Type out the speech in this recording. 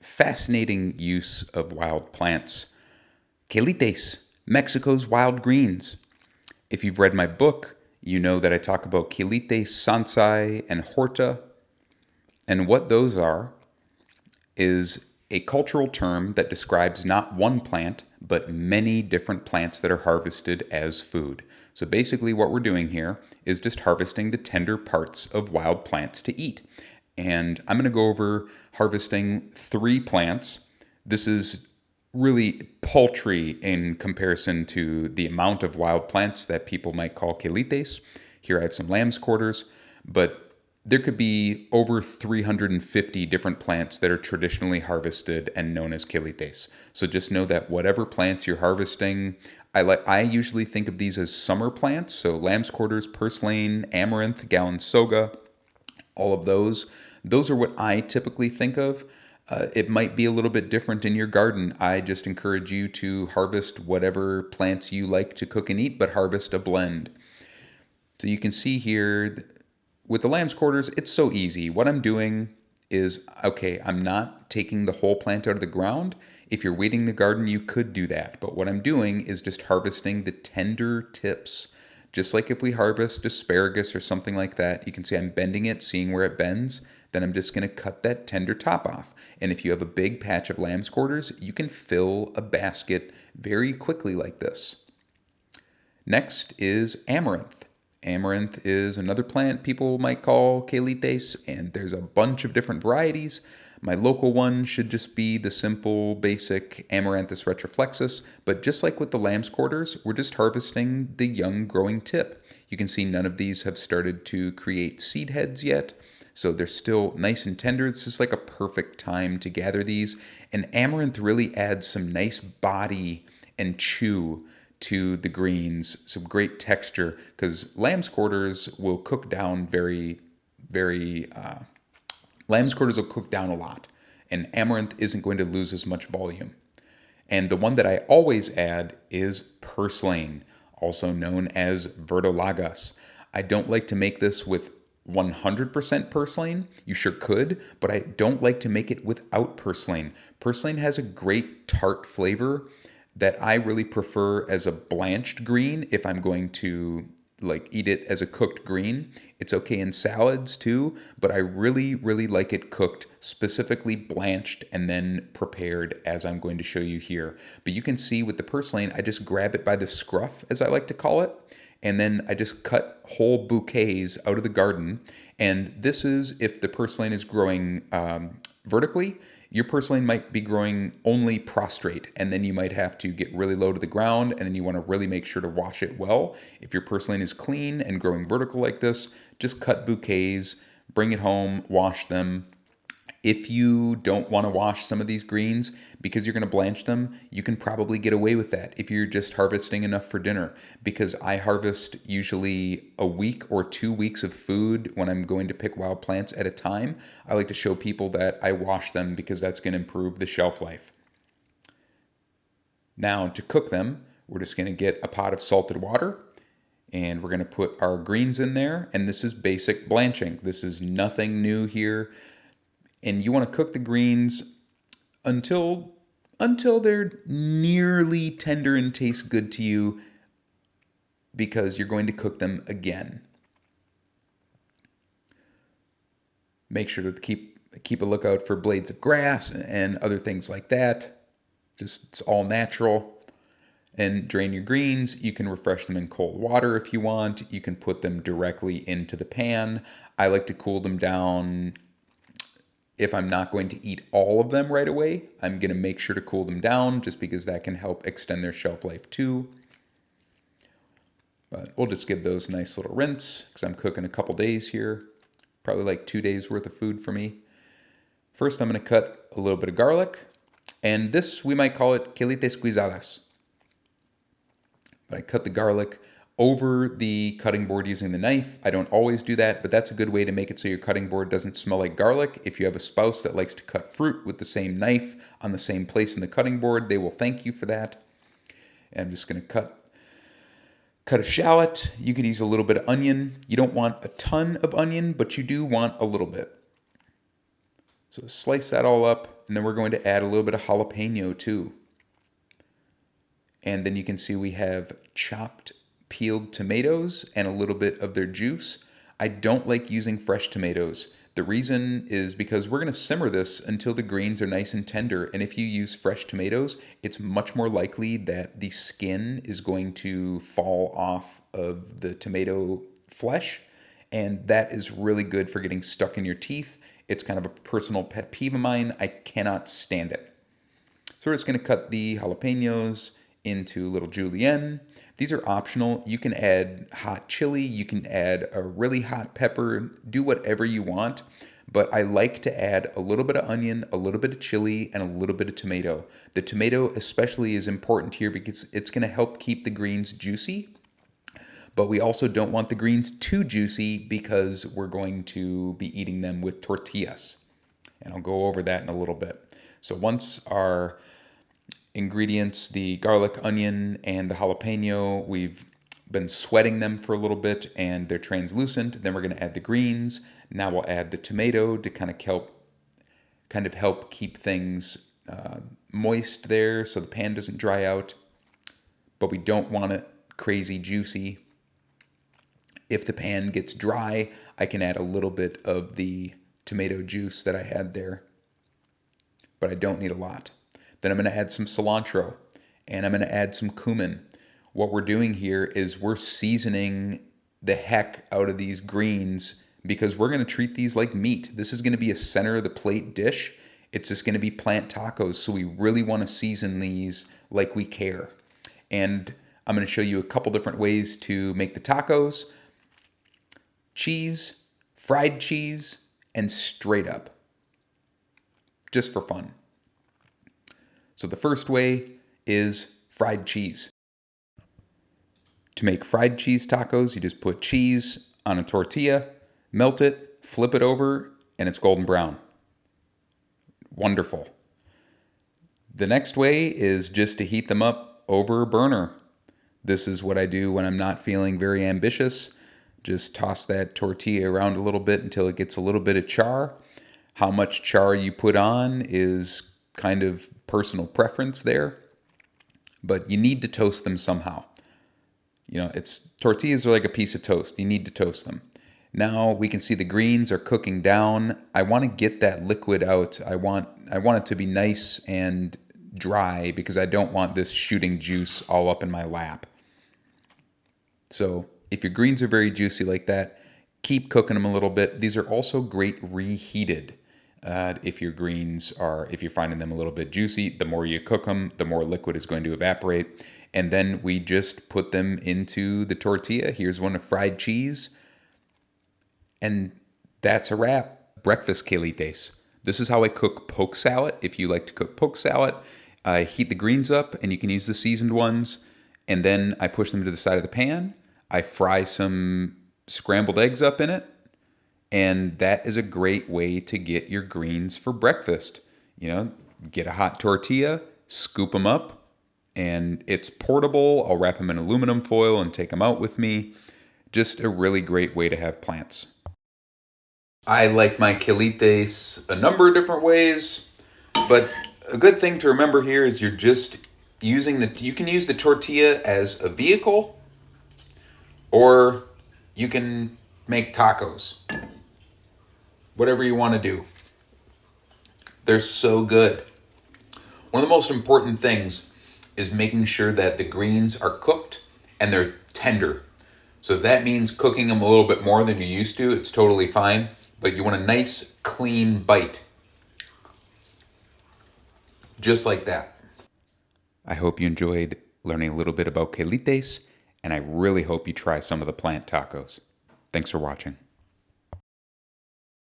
fascinating use of wild plants. Quelites, Mexico's wild greens. If you've read my book, you know that I talk about Quelites, sansai, and horta. And what those are is a cultural term that describes not one plant, but many different plants that are harvested as food. So basically, what we're doing here is just harvesting the tender parts of wild plants to eat. And I'm going to go over harvesting 3 plants. This is really paltry in comparison to the amount of wild plants that people might call quelites. Here I have some lamb's quarters, but there could be over 350 different plants that are traditionally harvested and known as quelites. So just know that whatever plants you're harvesting, I usually think of these as summer plants. So lamb's quarters, purslane, amaranth, galansoga, all of those. Those are what I typically think of. It might be a little bit different in your garden. I just encourage you to harvest whatever plants you like to cook and eat, but harvest a blend. So you can see here with the lamb's quarters, it's so easy. What I'm doing is, okay, I'm not taking the whole plant out of the ground. If you're weeding the garden, you could do that. But what I'm doing is just harvesting the tender tips. Just like if we harvest asparagus or something like that, you can see I'm bending it, seeing where it bends. Then I'm just going to cut that tender top off. And if you have a big patch of lamb's quarters, you can fill a basket very quickly like this. Next is amaranth. Amaranth is another plant people might call quelites, and there's a bunch of different varieties. My local one should just be the simple, basic Amaranthus retroflexus, but just like with the lamb's quarters, we're just harvesting the young growing tip. You can see none of these have started to create seed heads yet, so they're still nice and tender. This is like a perfect time to gather these, and amaranth really adds some nice body and chew to the greens, some great texture, because lamb's quarters will cook down lamb's quarters will cook down a lot, and amaranth isn't going to lose as much volume. And the one that I always add is purslane, also known as verdolagas. I don't like to make this with 100% purslane. You sure could, but I don't like to make it without purslane. Purslane has a great tart flavor that I really prefer as a blanched green if I'm going to eat it as a cooked green. It's okay in salads too, but I really, really like it cooked, specifically blanched and then prepared as I'm going to show you here. But you can see with the purslane, I just grab it by the scruff, as I like to call it, and then I just cut whole bouquets out of the garden. And this is if the purslane is growing vertically. Your purslane might be growing only prostrate, and then you might have to get really low to the ground, and then you want to really make sure to wash it well. If your purslane is clean and growing vertical like this, just cut bouquets, bring it home, wash them. If you don't want to wash some of these greens because you're going to blanch them, you can probably get away with that if you're just harvesting enough for dinner. Because I harvest usually a week or 2 weeks of food when I'm going to pick wild plants at a time. I like to show people that I wash them because that's going to improve the shelf life. Now to cook them, we're just going to get a pot of salted water, and we're going to put our greens in there. And this is basic blanching. This is nothing new here. And you want to cook the greens until they're nearly tender and taste good to you, because you're going to cook them again. Make sure to keep a lookout for blades of grass and other things like that. Just it's all natural. And drain your greens. You can refresh them in cold water if you want. You can put them directly into the pan. I like to cool them down. If I'm not going to eat all of them right away, I'm going to make sure to cool them down, just because that can help extend their shelf life too. But we'll just give those a nice little rinse, because I'm cooking a couple days here. Probably like 2 days worth of food for me. First, I'm going to cut a little bit of garlic. And this, we might call it quelites guisadas. But I cut the garlic over the cutting board using the knife. I don't always do that, but that's a good way to make it so your cutting board doesn't smell like garlic. If you have a spouse that likes to cut fruit with the same knife on the same place in the cutting board, they will thank you for that. And I'm just going to cut a shallot. You could use a little bit of onion. You don't want a ton of onion, but you do want a little bit. So slice that all up, and then we're going to add a little bit of jalapeno too. And then you can see we have chopped peeled tomatoes and a little bit of their juice. I don't like using fresh tomatoes. The reason is because we're going to simmer this until the greens are nice and tender. And if you use fresh tomatoes, it's much more likely that the skin is going to fall off of the tomato flesh. And that is really good for getting stuck in your teeth. It's kind of a personal pet peeve of mine. I cannot stand it. So we're just going to cut the jalapenos into little julienne. These are optional. You can add hot chili, you can add a really hot pepper, do whatever you want. But I like to add a little bit of onion, a little bit of chili, and a little bit of tomato. The tomato especially is important here because it's going to help keep the greens juicy. But we also don't want the greens too juicy because we're going to be eating them with tortillas. And I'll go over that in a little bit. So once our ingredients, the garlic, onion, and the jalapeno, we've been sweating them for a little bit and they're translucent. Then we're going to add the greens. Now we'll add the tomato to kind of help keep things moist there so the pan doesn't dry out. But we don't want it crazy juicy. If the pan gets dry, I can add a little bit of the tomato juice that I had there, but I don't need a lot. Then I'm going to add some cilantro, and I'm going to add some cumin. What we're doing here is we're seasoning the heck out of these greens because we're going to treat these like meat. This is going to be a center of the plate dish. It's just going to be plant tacos, so we really want to season these like we care. And I'm going to show you a couple different ways to make the tacos. Cheese, fried cheese, and straight up. Just for fun. So the first way is fried cheese. To make fried cheese tacos, you just put cheese on a tortilla, melt it, flip it over, and it's golden brown. Wonderful. The next way is just to heat them up over a burner. This is what I do when I'm not feeling very ambitious. Just toss that tortilla around a little bit until it gets a little bit of char. How much char you put on is kind of personal preference there, but you need to toast them somehow. You know, tortillas are like a piece of toast. You need to toast them. Now we can see the greens are cooking down. I want to get that liquid out. I want it to be nice and dry because I don't want this shooting juice all up in my lap. So if your greens are very juicy like that, keep cooking them a little bit. These are also great reheated. If you're finding them a little bit juicy, the more you cook them, the more liquid is going to evaporate. And then we just put them into the tortilla. Here's one of fried cheese. And that's a wrap. Breakfast quelites. This is how I cook poke salad. If you like to cook poke salad, I heat the greens up, and you can use the seasoned ones. And then I push them to the side of the pan. I fry some scrambled eggs up in it. And that is a great way to get your greens for breakfast. You know, get a hot tortilla, scoop them up, and it's portable. I'll wrap them in aluminum foil and take them out with me. Just a really great way to have plants. I like my quelites a number of different ways, but a good thing to remember here is you're just using you can use the tortilla as a vehicle, or you can make tacos. Whatever you want to do. They're so good. One of the most important things is making sure that the greens are cooked and they're tender. So if that means cooking them a little bit more than you used to, it's totally fine. But you want a nice, clean bite. Just like that. I hope you enjoyed learning a little bit about quelites, and I really hope you try some of the plant tacos. Thanks for watching.